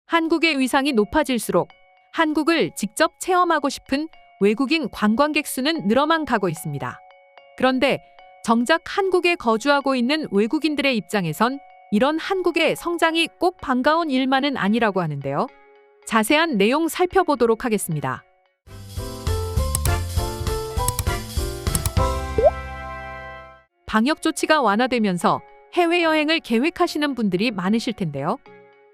한국의 위상이 높아질수록 한국을 직접 체험하고 싶은 외국인 관광객 수는 늘어만 가고 있습니다. 그런데 정작 한국에 거주하고 있는 외국인들의 입장에선 이런 한국의 성장이 꼭 반가운 일만은 아니라고 하는데요. 자세한 내용 살펴보도록 하겠습니다. 방역 조치가 완화되면서 해외여행을 계획하시는 분들이 많으실 텐데요.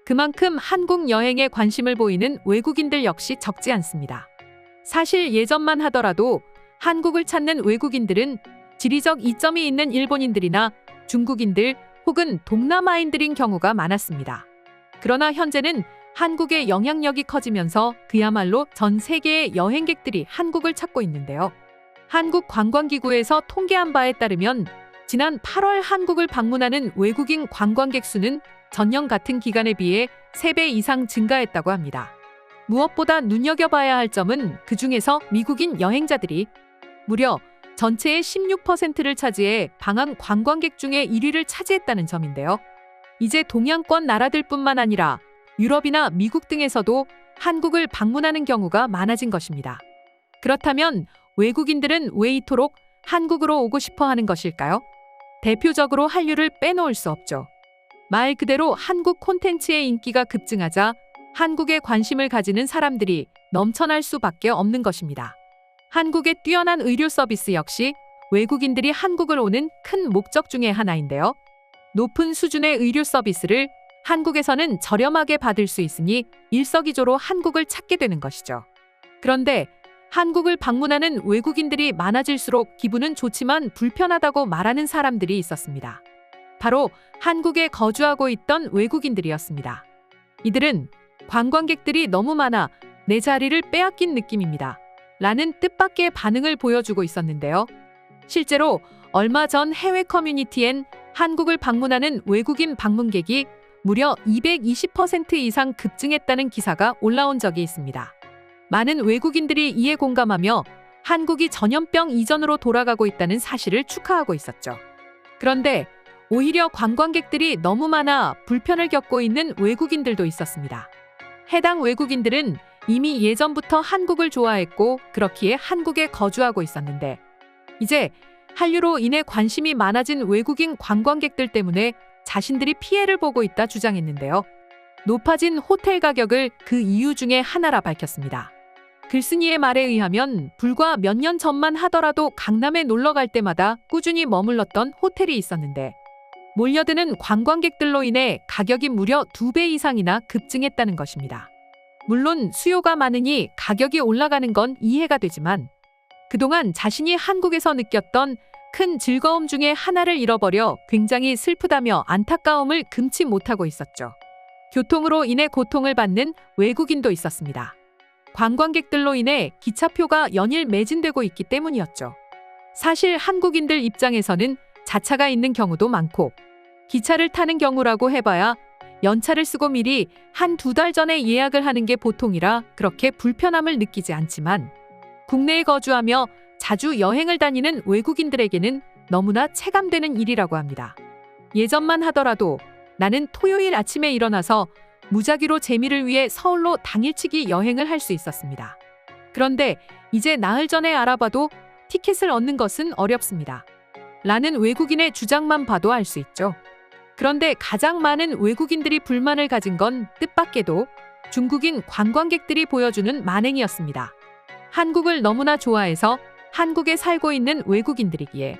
그만큼 한국 여행에 관심을 보이는 외국인들 역시 적지 않습니다. 사실 예전만 하더라도 한국을 찾는 외국인들은 지리적 이점이 있는 일본인들이나 중국인들 혹은 동남아인들인 경우가 많았습니다. 그러나 현재는 한국의 영향력이 커지면서 그야말로 전 세계의 여행객들이 한국을 찾고 있는데요. 한국관광기구에서 통계한 바에 따르면 지난 8월 한국을 방문하는 외국인 관광객 수는 전년 같은 기간에 비해 3배 이상 증가했다고 합니다. 무엇보다 눈여겨봐야 할 점은 그중에서 미국인 여행자들이 무려 전체의 16%를 차지해 방한 관광객 중에 1위를 차지했다는 점인데요. 이제 동양권 나라들뿐만 아니라 유럽이나 미국 등에서도 한국을 방문하는 경우가 많아진 것입니다. 그렇다면 외국인들은 왜 이토록 한국으로 오고 싶어 하는 것일까요? 대표적으로 한류를 빼놓을 수 없죠. 말 그대로 한국 콘텐츠의 인기가 급증하자 한국에 관심을 가지는 사람들이 넘쳐날 수밖에 없는 것입니다. 한국의 뛰어난 의료 서비스 역시 외국인들이 한국을 오는 큰 목적 중의 하나인데요. 높은 수준의 의료 서비스를 한국에서는 저렴하게 받을 수 있으니 일석이조로 한국을 찾게 되는 것이죠. 그런데 한국을 방문하는 외국인들이 많아질수록 기분은 좋지만 불편하다고 말하는 사람들이 있었습니다. 바로 한국에 거주하고 있던 외국인들이었습니다. 이들은 관광객들이 너무 많아 내 자리를 빼앗긴 느낌입니다. 라는 뜻밖의 반응을 보여주고 있었는데요. 실제로 얼마 전 해외 커뮤니티엔 한국을 방문하는 외국인 방문객이 무려 220% 이상 급증했다는 기사가 올라온 적이 있습니다. 많은 외국인들이 이에 공감하며 한국이 전염병 이전으로 돌아가고 있다는 사실을 축하하고 있었죠. 그런데 오히려 관광객들이 너무 많아 불편을 겪고 있는 외국인들도 있었습니다. 해당 외국인들은 이미 예전부터 한국을 좋아했고 그렇기에 한국에 거주하고 있었는데 이제 한류로 인해 관심이 많아진 외국인 관광객들 때문에 자신들이 피해를 보고 있다 주장했는데요. 높아진 호텔 가격을 그 이유 중에 하나라 밝혔습니다. 글쓴이의 말에 의하면 불과 몇 년 전만 하더라도 강남에 놀러 갈 때마다 꾸준히 머물렀던 호텔이 있었는데 몰려드는 관광객들로 인해 가격이 무려 2배 이상이나 급증했다는 것입니다. 물론 수요가 많으니 가격이 올라가는 건 이해가 되지만 그동안 자신이 한국에서 느꼈던 큰 즐거움 중에 하나를 잃어버려 굉장히 슬프다며 안타까움을 금치 못하고 있었죠. 교통으로 인해 고통을 받는 외국인도 있었습니다. 관광객들로 인해 기차표가 연일 매진되고 있기 때문이었죠. 사실 한국인들 입장에서는 자차가 있는 경우도 많고 기차를 타는 경우라고 해봐야 연차를 쓰고 미리 1-2달 전에 예약을 하는 게 보통이라 그렇게 불편함을 느끼지 않지만 국내에 거주하며 자주 여행을 다니는 외국인들에게는 너무나 체감되는 일이라고 합니다. 예전만 하더라도 나는 토요일 아침에 일어나서 무작위로 재미를 위해 서울로 당일치기 여행을 할 수 있었습니다. 그런데 이제 나흘 전에 알아봐도 티켓을 얻는 것은 어렵습니다. 라는 외국인의 주장만 봐도 알 수 있죠. 그런데 가장 많은 외국인들이 불만을 가진 건 뜻밖에도 중국인 관광객들이 보여주는 만행이었습니다. 한국을 너무나 좋아해서 한국에 살고 있는 외국인들이기에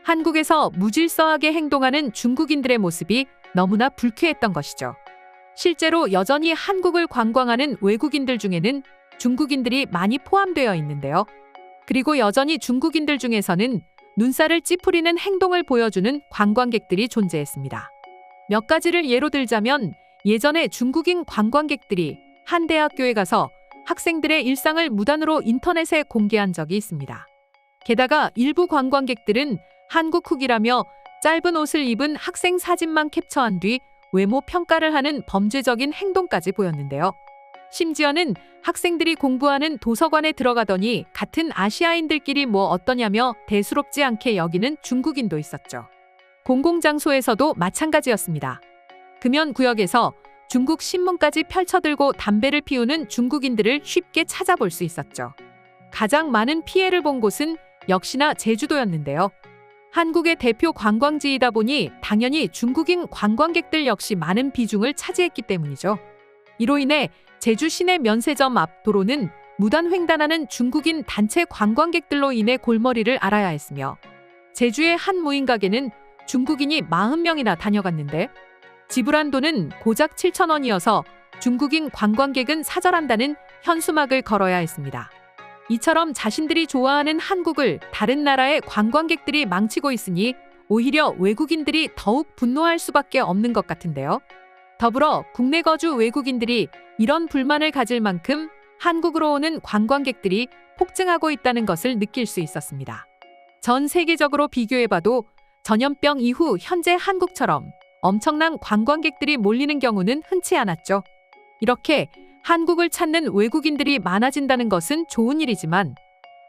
한국에서 무질서하게 행동하는 중국인들의 모습이 너무나 불쾌했던 것이죠. 실제로 여전히 한국을 관광하는 외국인들 중에는 중국인들이 많이 포함되어 있는데요. 그리고 여전히 중국인들 중에서는 눈살을 찌푸리는 행동을 보여주는 관광객들이 존재했습니다. 몇 가지를 예로 들자면 예전에 중국인 관광객들이 한 대학교에 가서 학생들의 일상을 무단으로 인터넷에 공개한 적이 있습니다. 게다가 일부 관광객들은 한국 훅이라며 짧은 옷을 입은 학생 사진만 캡처한 뒤 외모 평가를 하는 범죄적인 행동까지 보였는데요. 심지어는 학생들이 공부하는 도서관에 들어가더니 같은 아시아인들끼리 뭐 어떠냐며 대수롭지 않게 여기는 중국인도 있었죠. 공공장소에서도 마찬가지였습니다. 금연구역에서 중국 신문까지 펼쳐들고 담배를 피우는 중국인들을 쉽게 찾아볼 수 있었죠. 가장 많은 피해를 본 곳은 역시나 제주도였는데요. 한국의 대표 관광지이다 보니 당연히 중국인 관광객들 역시 많은 비중을 차지했기 때문이죠. 이로 인해 제주 시내 면세점 앞 도로는 무단횡단하는 중국인 단체 관광객들로 인해 골머리를 앓아야 했으며, 제주의 한 무인 가게는 중국인이 40명이나 다녀갔는데 지불한 돈은 고작 7,000원이어서 중국인 관광객은 사절한다는 현수막을 걸어야 했습니다. 이처럼 자신들이 좋아하는 한국을 다른 나라의 관광객들이 망치고 있으니 오히려 외국인들이 더욱 분노할 수밖에 없는 것 같은데요. 더불어 국내 거주 외국인들이 이런 불만을 가질 만큼 한국으로 오는 관광객들이 폭증하고 있다는 것을 느낄 수 있었습니다. 전 세계적으로 비교해봐도 전염병 이후 현재 한국처럼 엄청난 관광객들이 몰리는 경우는 흔치 않았죠. 이렇게 한국을 찾는 외국인들이 많아진다는 것은 좋은 일이지만,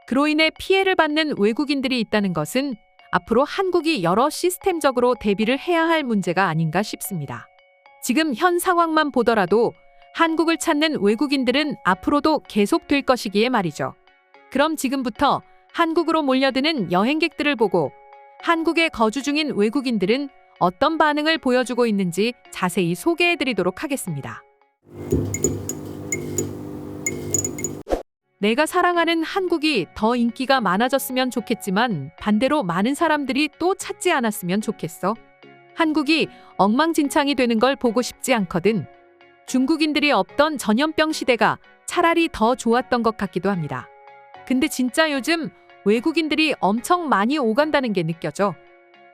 그로 인해 피해를 받는 외국인들이 있다는 것은 앞으로 한국이 여러 시스템적으로 대비를 해야 할 문제가 아닌가 싶습니다. 지금 현 상황만 보더라도 한국을 찾는 외국인들은 앞으로도 계속될 것이기에 말이죠. 그럼 지금부터 한국으로 몰려드는 여행객들을 보고 한국에 거주 중인 외국인들은 어떤 반응을 보여주고 있는지 자세히 소개해드리도록 하겠습니다. 내가 사랑하는 한국이 더 인기가 많아졌으면 좋겠지만 반대로 많은 사람들이 또 찾지 않았으면 좋겠어. 한국이 엉망진창이 되는 걸 보고 싶지 않거든. 중국인들이 없던 전염병 시대가 차라리 더 좋았던 것 같기도 합니다. 근데 진짜 요즘 외국인들이 엄청 많이 오간다는 게 느껴져.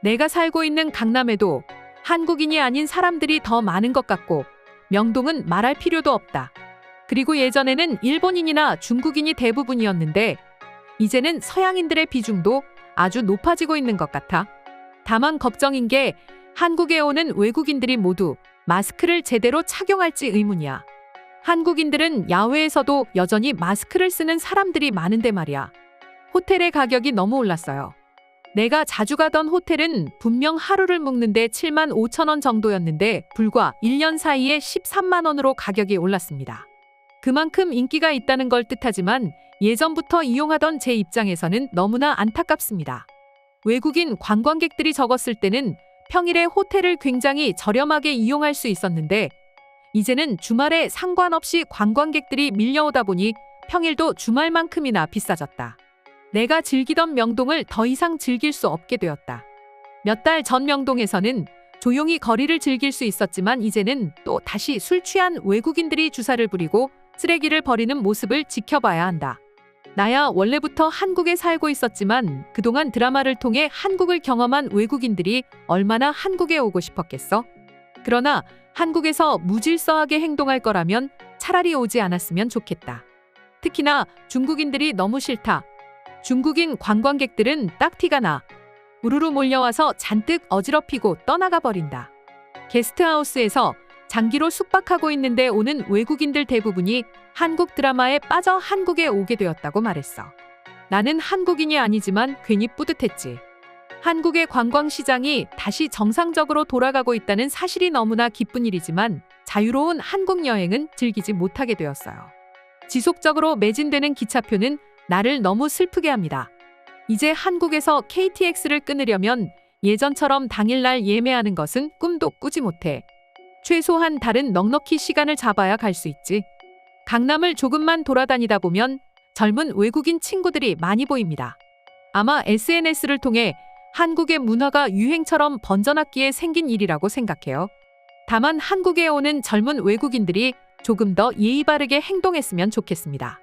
내가 살고 있는 강남에도 한국인이 아닌 사람들이 더 많은 것 같고, 명동은 말할 필요도 없다. 그리고 예전에는 일본인이나 중국인이 대부분이었는데 이제는 서양인들의 비중도 아주 높아지고 있는 것 같아. 다만 걱정인 게 한국에 오는 외국인들이 모두 마스크를 제대로 착용할지 의문이야. 한국인들은 야외에서도 여전히 마스크를 쓰는 사람들이 많은데 말이야. 호텔의 가격이 너무 올랐어요. 내가 자주 가던 호텔은 분명 하루를 묵는데 75,000원 정도였는데 불과 1년 사이에 13만 원으로 가격이 올랐습니다. 그만큼 인기가 있다는 걸 뜻하지만 예전부터 이용하던 제 입장에서는 너무나 안타깝습니다. 외국인 관광객들이 적었을 때는 평일에 호텔을 굉장히 저렴하게 이용할 수 있었는데 이제는 주말에 상관없이 관광객들이 밀려오다 보니 평일도 주말만큼이나 비싸졌다. 내가 즐기던 명동을 더 이상 즐길 수 없게 되었다. 몇 달 전 명동에서는 조용히 거리를 즐길 수 있었지만 이제는 또 다시 술 취한 외국인들이 주사를 부리고 쓰레기를 버리는 모습을 지켜봐야 한다. 나야 원래부터 한국에 살고 있었지만 그동안 드라마를 통해 한국을 경험한 외국인들이 얼마나 한국에 오고 싶었겠어? 그러나 한국에서 무질서하게 행동할 거라면 차라리 오지 않았으면 좋겠다. 특히나 중국인들이 너무 싫다. 중국인 관광객들은 딱 티가 나. 우르르 몰려와서 잔뜩 어지럽히고 떠나가 버린다. 게스트하우스에서 장기로 숙박하고 있는데 오는 외국인들 대부분이 한국 드라마에 빠져 한국에 오게 되었다고 말했어. 나는 한국인이 아니지만 괜히 뿌듯했지. 한국의 관광시장이 다시 정상적으로 돌아가고 있다는 사실이 너무나 기쁜 일이지만 자유로운 한국 여행은 즐기지 못하게 되었어요. 지속적으로 매진되는 기차표는 나를 너무 슬프게 합니다. 이제 한국에서 KTX를 끊으려면 예전처럼 당일날 예매하는 것은 꿈도 꾸지 못해. 최소한 다른 넉넉히 시간을 잡아야 갈 수 있지. 강남을 조금만 돌아다니다 보면 젊은 외국인 친구들이 많이 보입니다. 아마 SNS를 통해 한국의 문화가 유행처럼 번져났기에 생긴 일이라고 생각해요. 다만 한국에 오는 젊은 외국인들이 조금 더 예의 바르게 행동했으면 좋겠습니다.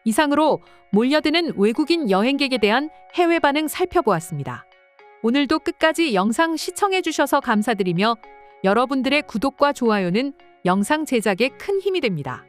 이상으로 몰려드는 외국인 여행객에 대한 해외 반응 살펴보았습니다. 오늘도 끝까지 영상 시청해주셔서 감사드리며 여러분들의 구독과 좋아요는 영상 제작에 큰 힘이 됩니다.